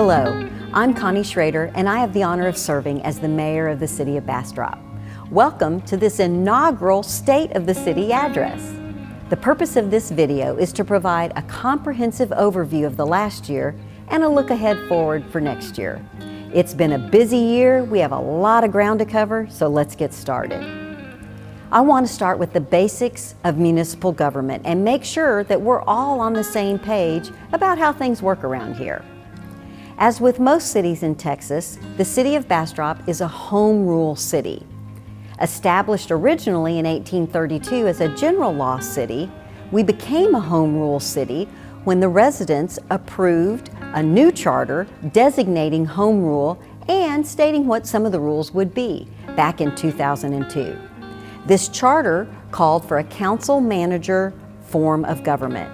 Hello, I'm Connie Schroeder, and I have the honor of serving as the mayor of the city of Bastrop. Welcome to this inaugural State of the City address. The purpose of this video is to provide a comprehensive overview of the last year and a look ahead forward for next year. It's been a busy year, we have a lot of ground to cover, so let's get started. I want to start with the basics of municipal government and make sure that we're all on the same page about how things work around here. As with most cities in Texas, the city of Bastrop is a home rule city. Established originally in 1832 as a general law city, we became a home rule city when the residents approved a new charter designating home rule and stating what some of the rules would be back in 2002. This charter called for a council-manager form of government.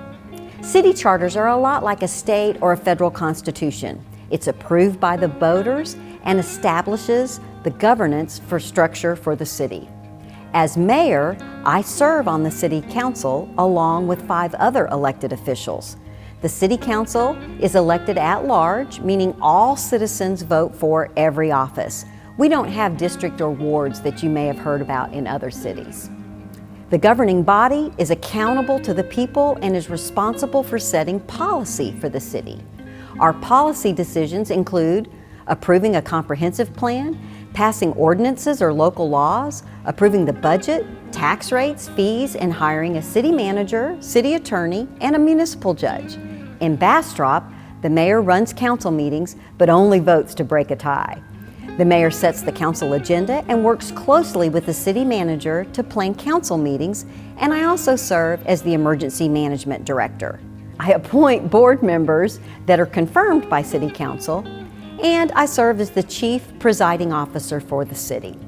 City charters are a lot like a state or a federal constitution. It's approved by the voters and establishes the governance for structure for the city. As mayor, I serve on the city council along with 5 other elected officials. The city council is elected at large, meaning all citizens vote for every office. We don't have district or wards that you may have heard about in other cities. The governing body is accountable to the people and is responsible for setting policy for the city. Our policy decisions include approving a comprehensive plan, passing ordinances or local laws, approving the budget, tax rates, fees, and hiring a city manager, city attorney, and a municipal judge. In Bastrop, the mayor runs council meetings, but only votes to break a tie. The mayor sets the council agenda and works closely with the city manager to plan council meetings, and I also serve as the emergency management director. I appoint board members that are confirmed by city council, and I serve as the chief presiding officer for the city.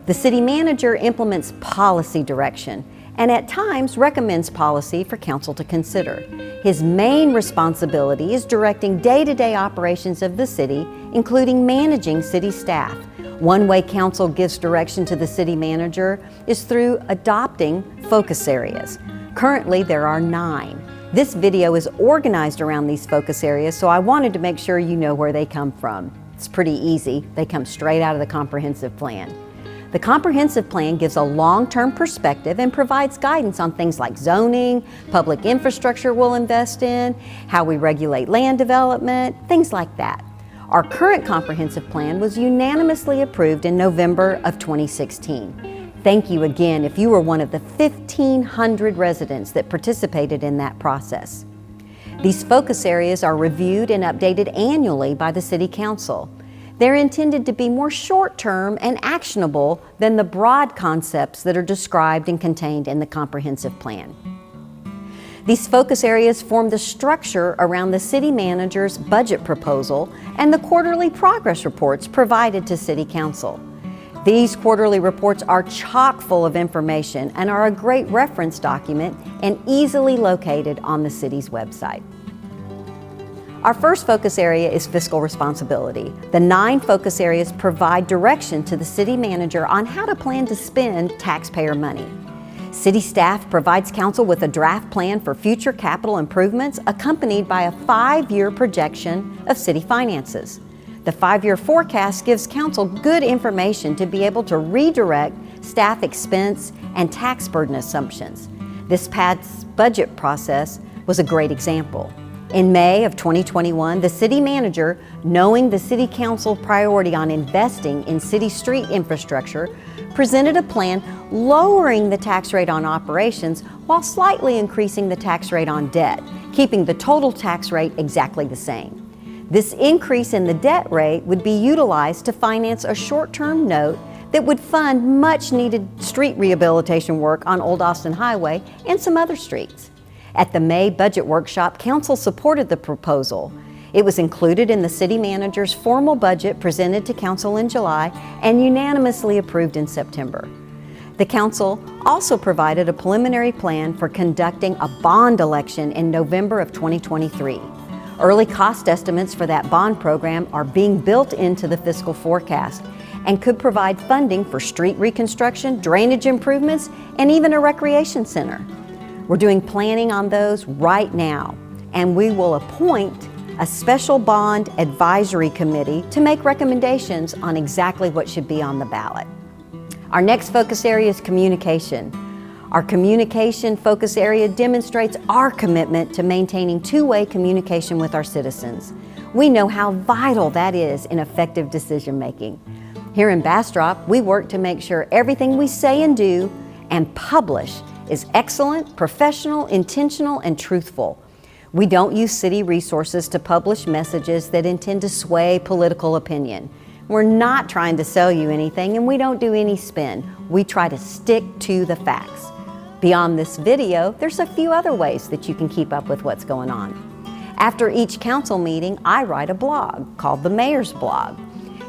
The city manager implements policy direction and at times recommends policy for council to consider. His main responsibility is directing day-to-day operations of the city, including managing city staff. One way council gives direction to the city manager is through adopting focus areas. Currently, there are 9. This video is organized around these focus areas, so I wanted to make sure you know where they come from. It's pretty easy. They come straight out of the comprehensive plan. The comprehensive plan gives a long-term perspective and provides guidance on things like zoning, public infrastructure we'll invest in, how we regulate land development, things like that. Our current comprehensive plan was unanimously approved in November of 2016. Thank you again if you were one of the 1,500 residents that participated in that process. These focus areas are reviewed and updated annually by the City Council. They're intended to be more short-term and actionable than the broad concepts that are described and contained in the comprehensive plan. These focus areas form the structure around the city manager's budget proposal and the quarterly progress reports provided to City Council. These quarterly reports are chock full of information and are a great reference document and easily located on the city's website. Our first focus area is fiscal responsibility. The 9 focus areas provide direction to the city manager on how to plan to spend taxpayer money. City staff provides council with a draft plan for future capital improvements accompanied by a 5-year projection of city finances. The 5-year forecast gives council good information to be able to redirect staff expense and tax burden assumptions. This past budget process was a great example. In May of 2021, the city manager, knowing the city council priority on investing in city street infrastructure, presented a plan lowering the tax rate on operations while slightly increasing the tax rate on debt, keeping the total tax rate exactly the same. This increase in the debt rate would be utilized to finance a short-term note that would fund much-needed street rehabilitation work on Old Austin Highway and some other streets. At the May budget workshop, council supported the proposal. It was included in the city manager's formal budget presented to council in July and unanimously approved in September. The council also provided a preliminary plan for conducting a bond election in November of 2023. Early cost estimates for that bond program are being built into the fiscal forecast and could provide funding for street reconstruction, drainage improvements, and even a recreation center. We're doing planning on those right now, and we will appoint a special bond advisory committee to make recommendations on exactly what should be on the ballot. Our next focus area is communication. Our communication focus area demonstrates our commitment to maintaining two-way communication with our citizens. We know how vital that is in effective decision-making. Here in Bastrop, we work to make sure everything we say and do and publish is excellent, professional, intentional, and truthful. We don't use city resources to publish messages that intend to sway political opinion. We're not trying to sell you anything, and we don't do any spin. We try to stick to the facts. Beyond this video, there's a few other ways that you can keep up with what's going on. After each council meeting, I write a blog called the Mayor's Blog.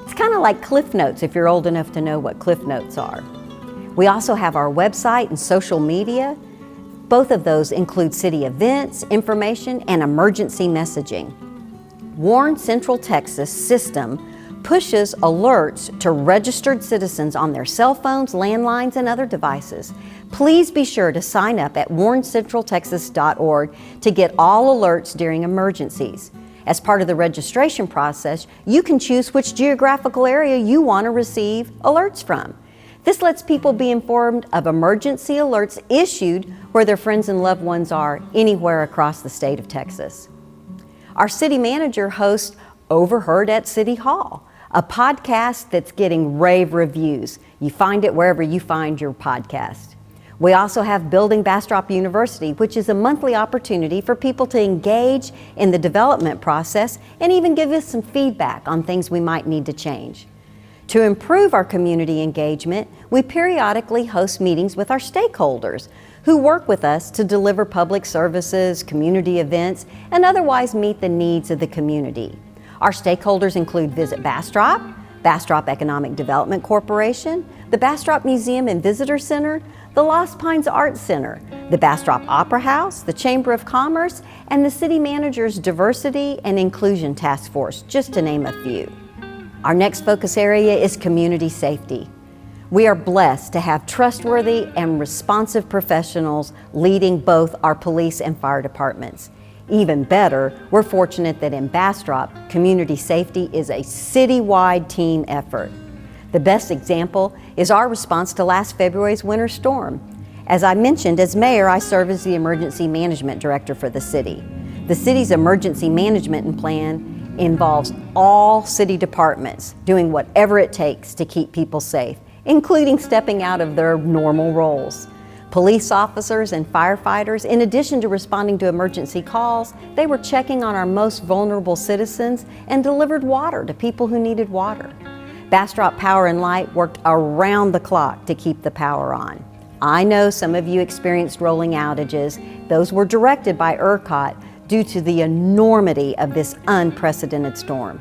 It's kind of like Cliff Notes if you're old enough to know what Cliff Notes are. We also have our website and social media. Both of those include city events, information, and emergency messaging. Warren Central Texas system pushes alerts to registered citizens on their cell phones, landlines, and other devices. Please be sure to sign up at warrencentraltexas.org to get all alerts during emergencies. As part of the registration process, you can choose which geographical area you want to receive alerts from. This lets people be informed of emergency alerts issued where their friends and loved ones are anywhere across the state of Texas. Our city manager hosts Overheard at City Hall, a podcast that's getting rave reviews. You find it wherever you find your podcast. We also have Building Bastrop University, which is a monthly opportunity for people to engage in the development process and even give us some feedback on things we might need to change. To improve our community engagement, we periodically host meetings with our stakeholders who work with us to deliver public services, community events, and otherwise meet the needs of the community. Our stakeholders include Visit Bastrop, Bastrop Economic Development Corporation, the Bastrop Museum and Visitor Center, the Lost Pines Arts Center, the Bastrop Opera House, the Chamber of Commerce, and the City Manager's Diversity and Inclusion Task Force, just to name a few. Our next focus area is community safety. We are blessed to have trustworthy and responsive professionals leading both our police and fire departments. Even better, we're fortunate that in Bastrop, community safety is a citywide team effort. The best example is our response to last February's winter storm. As I mentioned, as mayor, I serve as the emergency management director for the city. The city's emergency management plan involves all city departments doing whatever it takes to keep people safe, including stepping out of their normal roles. Police officers and firefighters, in addition to responding to emergency calls, they were checking on our most vulnerable citizens and delivered water to people who needed water. Bastrop Power and Light worked around the clock to keep the power on. I know some of you experienced rolling outages. Those were directed by ERCOT due to the enormity of this unprecedented storm.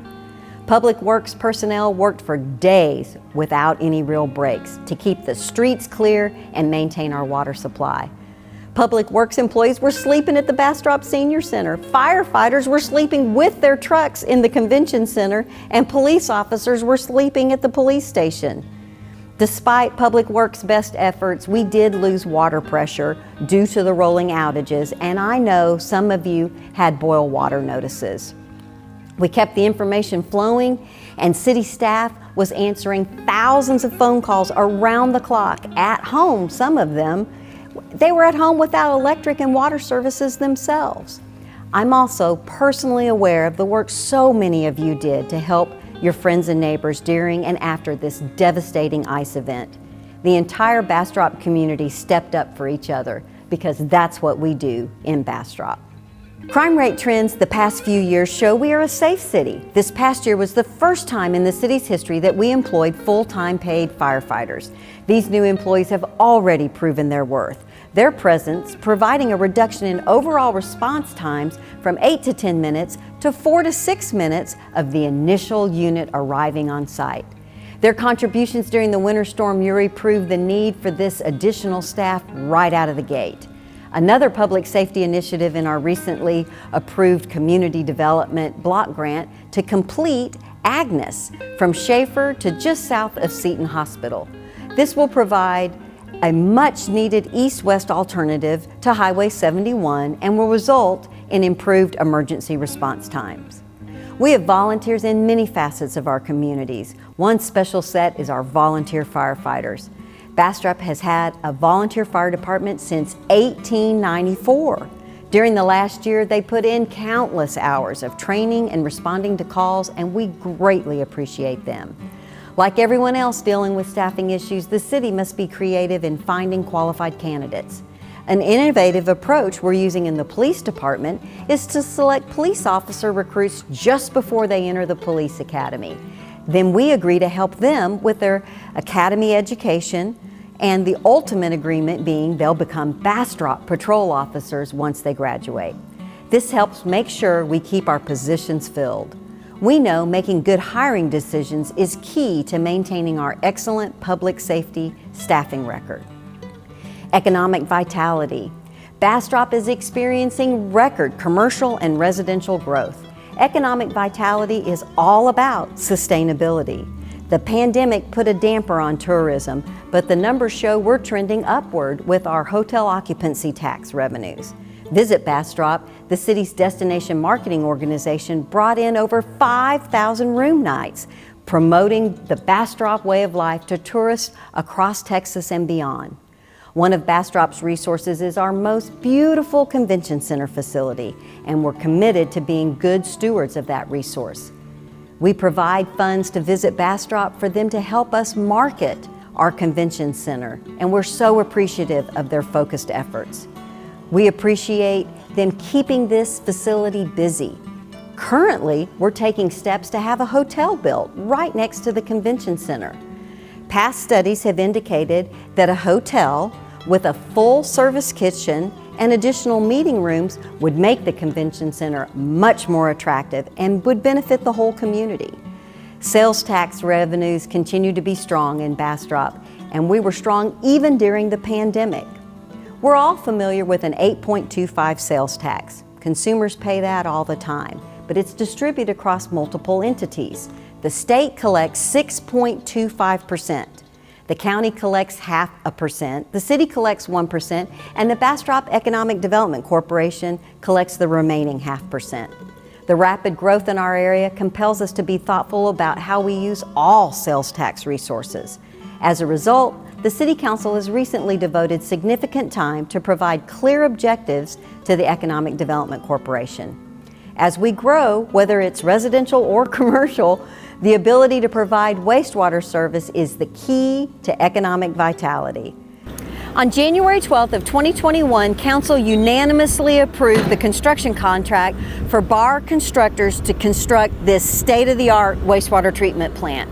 Public Works personnel worked for days without any real breaks to keep the streets clear and maintain our water supply. Public Works employees were sleeping at the Bastrop Senior Center. Firefighters were sleeping with their trucks in the convention center, and police officers were sleeping at the police station. Despite Public Works' best efforts, we did lose water pressure due to the rolling outages, and I know some of you had boil water notices. We kept the information flowing, and city staff was answering thousands of phone calls around the clock at home. Some of them, they were at home without electric and water services themselves. I'm also personally aware of the work so many of you did to help your friends and neighbors during and after this devastating ice event. The entire Bastrop community stepped up for each other because that's what we do in Bastrop. Crime rate trends the past few years show we are a safe city. This past year was the first time in the city's history that we employed full-time paid firefighters. These new employees have already proven their worth. Their presence providing a reduction in overall response times from 8 to 10 minutes to 4 to 6 minutes of the initial unit arriving on site. Their contributions during the Winter Storm Uri proved the need for this additional staff right out of the gate. Another public safety initiative in our recently approved community development block grant to complete Agnes from Schaefer to just south of Seton Hospital. This will provide a much needed east-west alternative to Highway 71 and will result and improved emergency response times. We have volunteers in many facets of our communities. One special set is our volunteer firefighters. Bastrop has had a volunteer fire department since 1894. During the last year, they put in countless hours of training and responding to calls, and we greatly appreciate them. Like everyone else dealing with staffing issues, the city must be creative in finding qualified candidates. An innovative approach we're using in the police department is to select police officer recruits just before they enter the police academy. Then we agree to help them with their academy education, and the ultimate agreement being they'll become Bastrop patrol officers once they graduate. This helps make sure we keep our positions filled. We know making good hiring decisions is key to maintaining our excellent public safety staffing record. Economic vitality. Bastrop is experiencing record commercial and residential growth. Economic vitality is all about sustainability. The pandemic put a damper on tourism, but the numbers show we're trending upward with our hotel occupancy tax revenues. Visit Bastrop, the city's destination marketing organization, brought in over 5,000 room nights, promoting the Bastrop way of life to tourists across Texas and beyond. One of Bastrop's resources is our most beautiful convention center facility, and we're committed to being good stewards of that resource. We provide funds to Visit Bastrop for them to help us market our convention center, and we're so appreciative of their focused efforts. We appreciate them keeping this facility busy. Currently, we're taking steps to have a hotel built right next to the convention center. Past studies have indicated that a hotel with a full-service kitchen and additional meeting rooms would make the convention center much more attractive and would benefit the whole community. Sales tax revenues continue to be strong in Bastrop, and we were strong even during the pandemic. We're all familiar with an 8.25 sales tax. Consumers pay that all the time, but it's distributed across multiple entities. The state collects 6.25%. The county collects 0.5%, the city collects 1%, and the Bastrop Economic Development Corporation collects the remaining 0.5%. The rapid growth in our area compels us to be thoughtful about how we use all sales tax resources. As a result, the City Council has recently devoted significant time to provide clear objectives to the Economic Development Corporation. As we grow, whether it's residential or commercial, the ability to provide wastewater service is the key to economic vitality. On January 12th of 2021, Council unanimously approved the construction contract for Bar Constructors to construct this state-of-the-art wastewater treatment plant.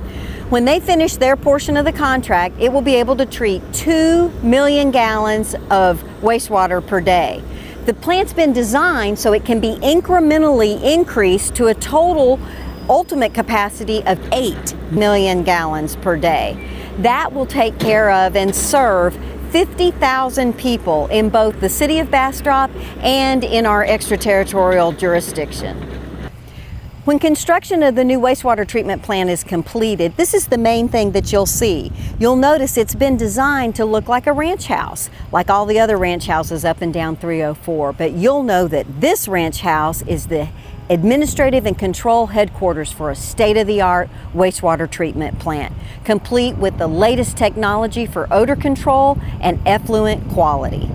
When they finish their portion of the contract, it will be able to treat 2 million gallons of wastewater per day. The plant's been designed so it can be incrementally increased to a total ultimate capacity of 8 million gallons per day. That will take care of and serve 50,000 people in both the city of Bastrop and in our extraterritorial jurisdiction. When construction of the new wastewater treatment plant is completed, this is the main thing that you'll see. You'll notice it's been designed to look like a ranch house, like all the other ranch houses up and down 304. But you'll know that this ranch house is the administrative and control headquarters for a state-of-the-art wastewater treatment plant, complete with the latest technology for odor control and effluent quality.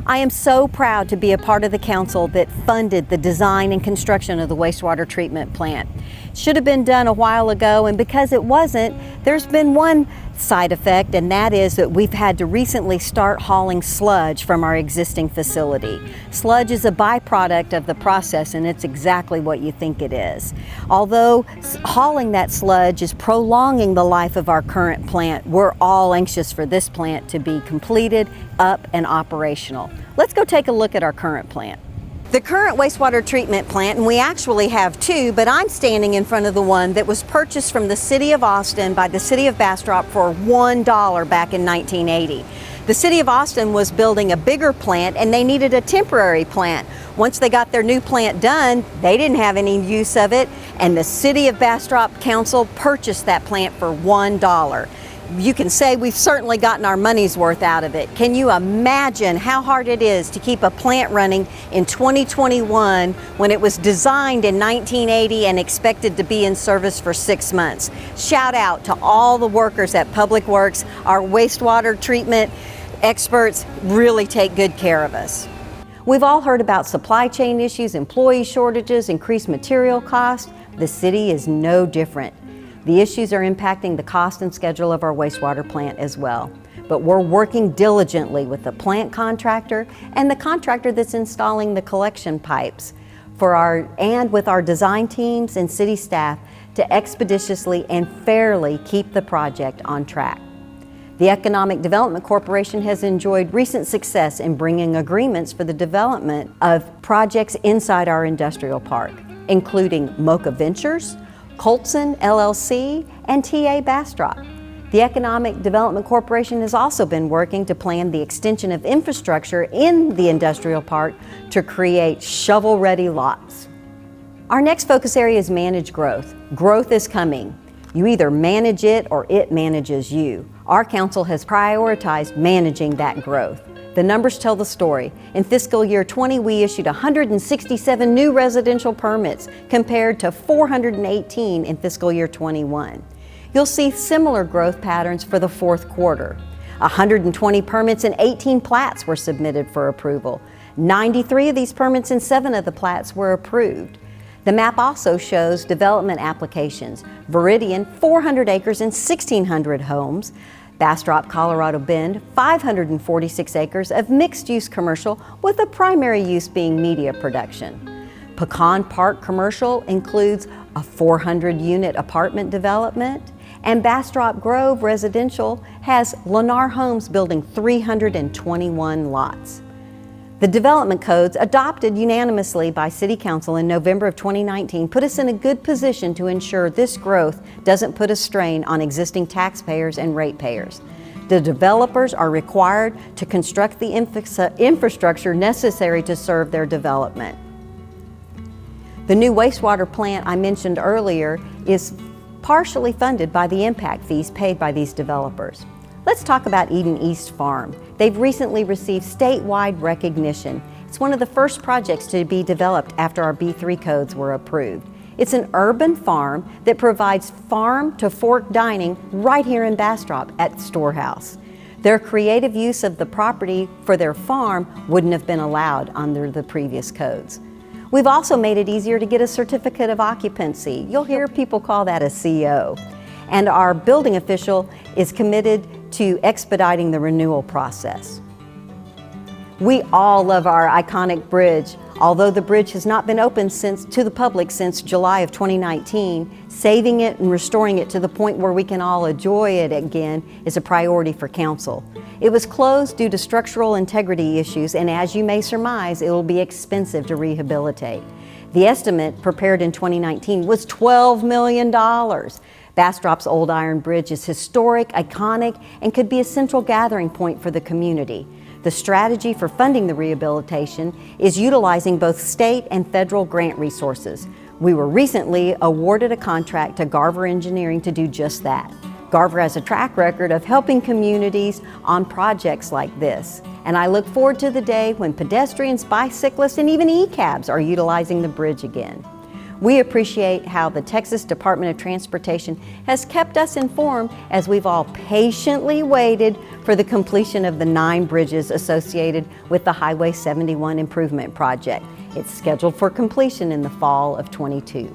I am so proud to be a part of the council that funded the design and construction of the wastewater treatment plant. It should have been done a while ago, and because it wasn't, there's been one side effect, and that is that we've had to recently start hauling sludge from our existing facility. Sludge is a byproduct of the process, and it's exactly what you think it is. Although hauling that sludge is prolonging the life of our current plant, we're all anxious for this plant to be completed, up, and operational. Let's go take a look at our current plant. The current wastewater treatment plant, and we actually have two, but I'm standing in front of the one that was purchased from the City of Austin by the City of Bastrop for $1 back in 1980. The City of Austin was building a bigger plant and they needed a temporary plant. Once they got their new plant done, they didn't have any use of it, and the City of Bastrop Council purchased that plant for $1. you can say we've certainly gotten our money's worth out of it. Can you imagine how hard it is to keep a plant running in 2021 when it was designed in 1980 and expected to be in service for 6 months? Shout out to all the workers at Public Works. Our wastewater treatment experts really take good care of us. We've all heard about supply chain issues, employee shortages, increased material costs. The city is no different. The issues are impacting the cost and schedule of our wastewater plant as well. But we're working diligently with the plant contractor and the contractor that's installing the collection pipes and with our design teams and city staff to expeditiously and fairly keep the project on track. The Economic Development Corporation has enjoyed recent success in bringing agreements for the development of projects inside our industrial park, including Mocha Ventures, Colson LLC, and TA Bastrop. The Economic Development Corporation has also been working to plan the extension of infrastructure in the industrial park to create shovel-ready lots. Our next focus area is manage growth. Growth is coming. You either manage it or it manages you. Our council has prioritized managing that growth. The numbers tell the story. In fiscal year 20, we issued 167 new residential permits compared to 418 in fiscal year 21. You'll see similar growth patterns for the fourth quarter. 120 permits and 18 plats were submitted for approval. 93 of these permits and 7 of the plats were approved. The map also shows development applications. Viridian, 400 acres and 1,600 homes. Bastrop, Colorado Bend, 546 acres of mixed-use commercial with the primary use being media production. Pecan Park Commercial includes a 400-unit apartment development, and Bastrop Grove Residential has Lennar Homes building 321 lots. The development codes adopted unanimously by City Council in November of 2019 put us in a good position to ensure this growth doesn't put a strain on existing taxpayers and ratepayers. The developers are required to construct the infrastructure necessary to serve their development. The new wastewater plant I mentioned earlier is partially funded by the impact fees paid by these developers. Let's talk about Eden East Farm. They've recently received statewide recognition. It's one of the first projects to be developed after our B3 codes were approved. It's an urban farm that provides farm-to-fork dining right here in Bastrop at Storehouse. Their creative use of the property for their farm wouldn't have been allowed under the previous codes. We've also made it easier to get a certificate of occupancy. You'll hear people call that a CO. And our building official is committed to expediting the renewal process. We all love our iconic bridge. Although the bridge has not been open to the public since July of 2019, saving it and restoring it to the point where we can all enjoy it again is a priority for council. It was closed due to structural integrity issues, and as you may surmise, it will be expensive to rehabilitate. The estimate prepared in 2019 was $12 million. Bastrop's Old Iron Bridge is historic, iconic, and could be a central gathering point for the community. The strategy for funding the rehabilitation is utilizing both state and federal grant resources. We were recently awarded a contract to Garver Engineering to do just that. Garver has a track record of helping communities on projects like this, and I look forward to the day when pedestrians, bicyclists, and even e-cabs are utilizing the bridge again. We appreciate how the Texas Department of Transportation has kept us informed as we've all patiently waited for the completion of the 9 bridges associated with the Highway 71 Improvement Project. It's scheduled for completion in the fall of 22.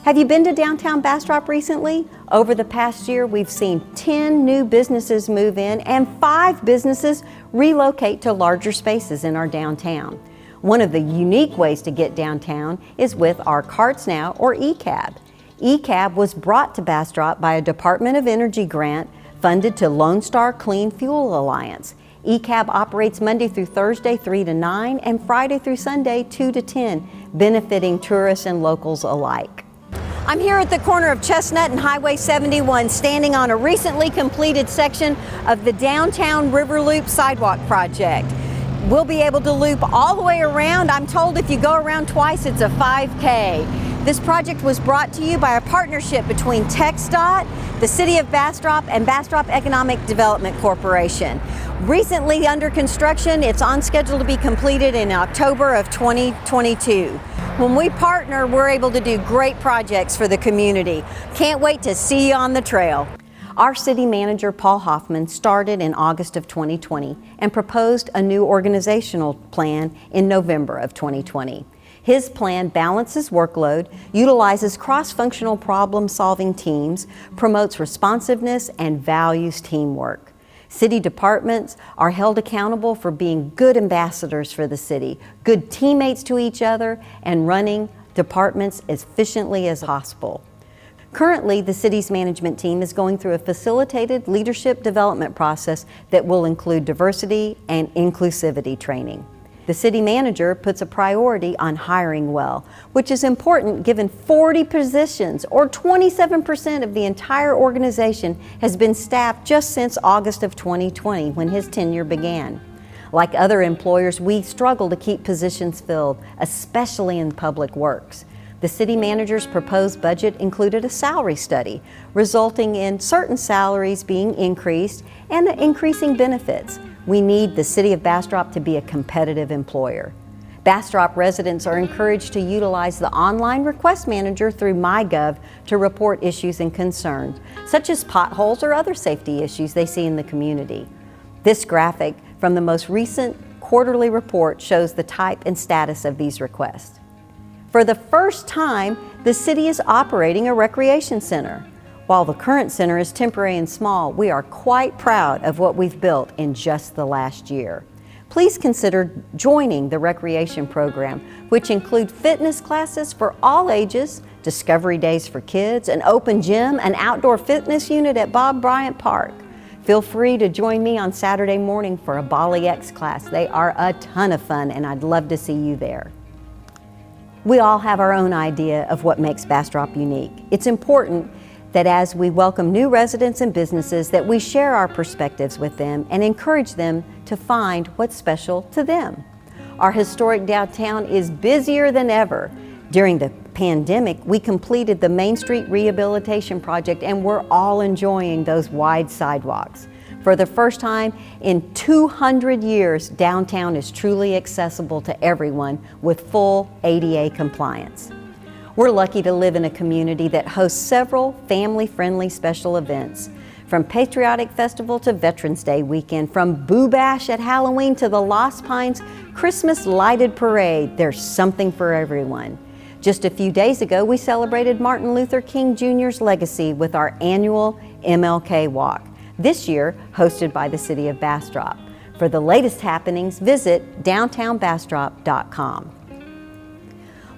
Have you been to downtown Bastrop recently? Over the past year, we've seen 10 new businesses move in and 5 businesses relocate to larger spaces in our downtown. One of the unique ways to get downtown is with our Carts Now, or e-cab. E-cab was brought to Bastrop by a Department of Energy grant funded to Lone Star Clean Fuel Alliance. E-cab operates Monday through Thursday 3 to 9 and Friday through Sunday 2 to 10, benefiting tourists and locals alike. I'm here at the corner of Chestnut and Highway 71, standing on a recently completed section of the Downtown River Loop Sidewalk Project. We'll be able to loop all the way around. I'm told if you go around twice, it's a 5K. This project was brought to you by a partnership between TxDOT, the City of Bastrop and Bastrop Economic Development Corporation. Recently under construction, it's on schedule to be completed in October of 2022. When we partner, we're able to do great projects for the community. Can't wait to see you on the trail. Our city manager, Paul Hoffman, started in August of 2020 and proposed a new organizational plan in November of 2020. His plan balances workload, utilizes cross-functional problem-solving teams, promotes responsiveness, and values teamwork. City departments are held accountable for being good ambassadors for the city, good teammates to each other, and running departments as efficiently as possible. Currently, the city's management team is going through a facilitated leadership development process that will include diversity and inclusivity training. The city manager puts a priority on hiring well, which is important given 40 positions, or 27% of the entire organization, has been staffed just since August of 2020 when his tenure began. Like other employers, we struggle to keep positions filled, especially in public works. The city manager's proposed budget included a salary study, resulting in certain salaries being increased and increasing benefits. We need the City of Bastrop to be a competitive employer. Bastrop residents are encouraged to utilize the online request manager through MyGov to report issues and concerns, such as potholes or other safety issues they see in the community. This graphic from the most recent quarterly report shows the type and status of these requests. For the first time, the city is operating a recreation center. While the current center is temporary and small, we are quite proud of what we've built in just the last year. Please consider joining the recreation program, which include fitness classes for all ages, discovery days for kids, an open gym, an outdoor fitness unit at Bob Bryant Park. Feel free to join me on Saturday morning for a Bali X class. They are a ton of fun, and I'd love to see you there. We all have our own idea of what makes Bastrop unique. It's important that as we welcome new residents and businesses, that we share our perspectives with them and encourage them to find what's special to them. Our historic downtown is busier than ever. During the pandemic, we completed the Main Street Rehabilitation Project, and we're all enjoying those wide sidewalks. For the first time in 200 years, downtown is truly accessible to everyone with full ADA compliance. We're lucky to live in a community that hosts several family-friendly special events, from Patriotic Festival to Veterans Day weekend, from Boo Bash at Halloween to the Lost Pines Christmas Lighted Parade. There's something for everyone. Just a few days ago, we celebrated Martin Luther King Jr.'s legacy with our annual MLK Walk, this year hosted by the City of Bastrop. For the latest happenings, visit downtownbastrop.com.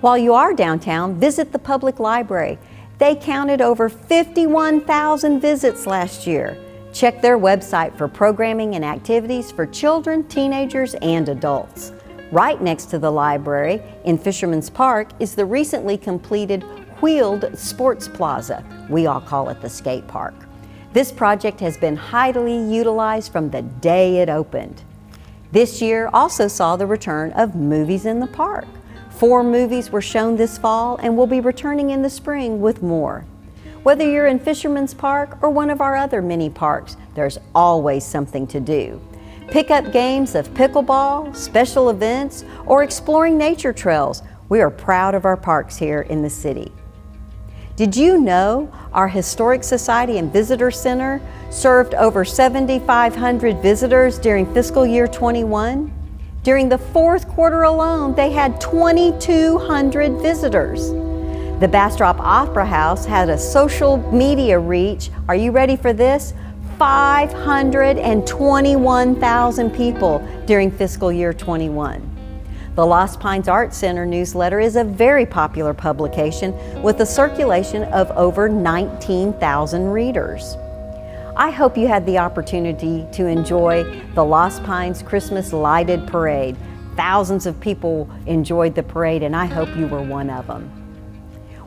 While you are downtown, visit the public library. They counted over 51,000 visits last year. Check their website for programming and activities for children, teenagers, and adults. Right next to the library, in Fisherman's Park, is the recently completed Wheeled Sports Plaza. We all call it the skate park. This project has been highly utilized from the day it opened. This year also saw the return of Movies in the Park. 4 movies were shown this fall and will be returning in the spring with more. Whether you're in Fisherman's Park or one of our other mini parks, there's always something to do. Pick up games of pickleball, special events, or exploring nature trails. We are proud of our parks here in the city. Did you know our Historic Society and Visitor Center served over 7,500 visitors during fiscal year 21? During the 4th quarter alone, they had 2,200 visitors. The Bastrop Opera House had a social media reach, are you ready for this? 521,000 people during fiscal year 21. The Lost Pines Art Center newsletter is a very popular publication with a circulation of over 19,000 readers. I hope you had the opportunity to enjoy the Lost Pines Christmas Lighted Parade. Thousands of people enjoyed the parade, and I hope you were one of them.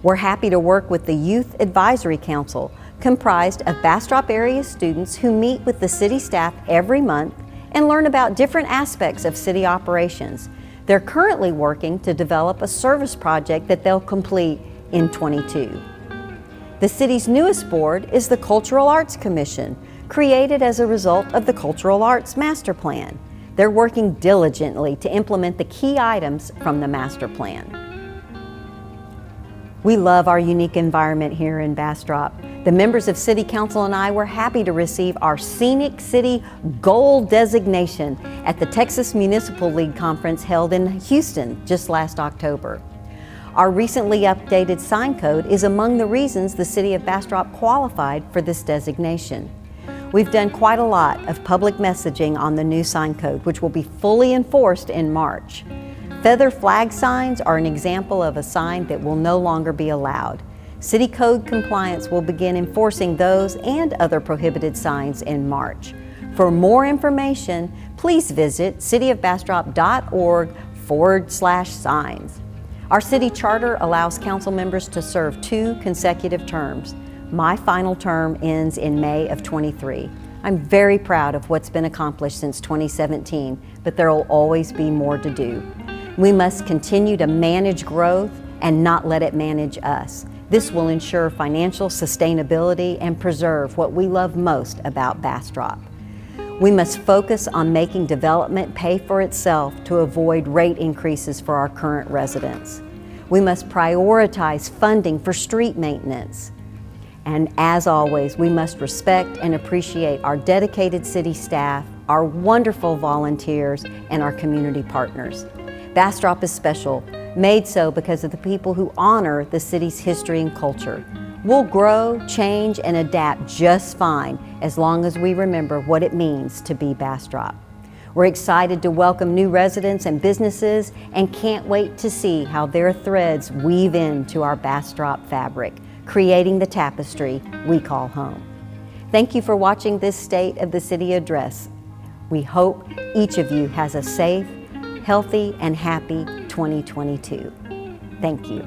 We're happy to work with the Youth Advisory Council, comprised of Bastrop area students who meet with the city staff every month and learn about different aspects of city operations. They're currently working to develop a service project that they'll complete in '22. The city's newest board is the Cultural Arts Commission, created as a result of the Cultural Arts Master Plan. They're working diligently to implement the key items from the master plan. We love our unique environment here in Bastrop. The members of City Council and I were happy to receive our Scenic City Gold designation at the Texas Municipal League Conference held in Houston just last October. Our recently updated sign code is among the reasons the City of Bastrop qualified for this designation. We've done quite a lot of public messaging on the new sign code, which will be fully enforced in March. Feather flag signs are an example of a sign that will no longer be allowed. City Code compliance will begin enforcing those and other prohibited signs in March. For more information, please visit cityofbastrop.org/signs. Our city charter allows council members to serve 2 consecutive terms. My final term ends in May of '23. I'm very proud of what's been accomplished since 2017, but there will always be more to do. We must continue to manage growth and not let it manage us. This will ensure financial sustainability and preserve what we love most about Bastrop. We must focus on making development pay for itself to avoid rate increases for our current residents. We must prioritize funding for street maintenance. And as always, we must respect and appreciate our dedicated city staff, our wonderful volunteers, and our community partners. Bastrop is special, made so because of the people who honor the city's history and culture. We'll grow, change, and adapt just fine as long as we remember what it means to be Bastrop. We're excited to welcome new residents and businesses and can't wait to see how their threads weave into our Bastrop fabric, creating the tapestry we call home. Thank you for watching this State of the City address. We hope each of you has a safe, healthy, and happy 2022. Thank you.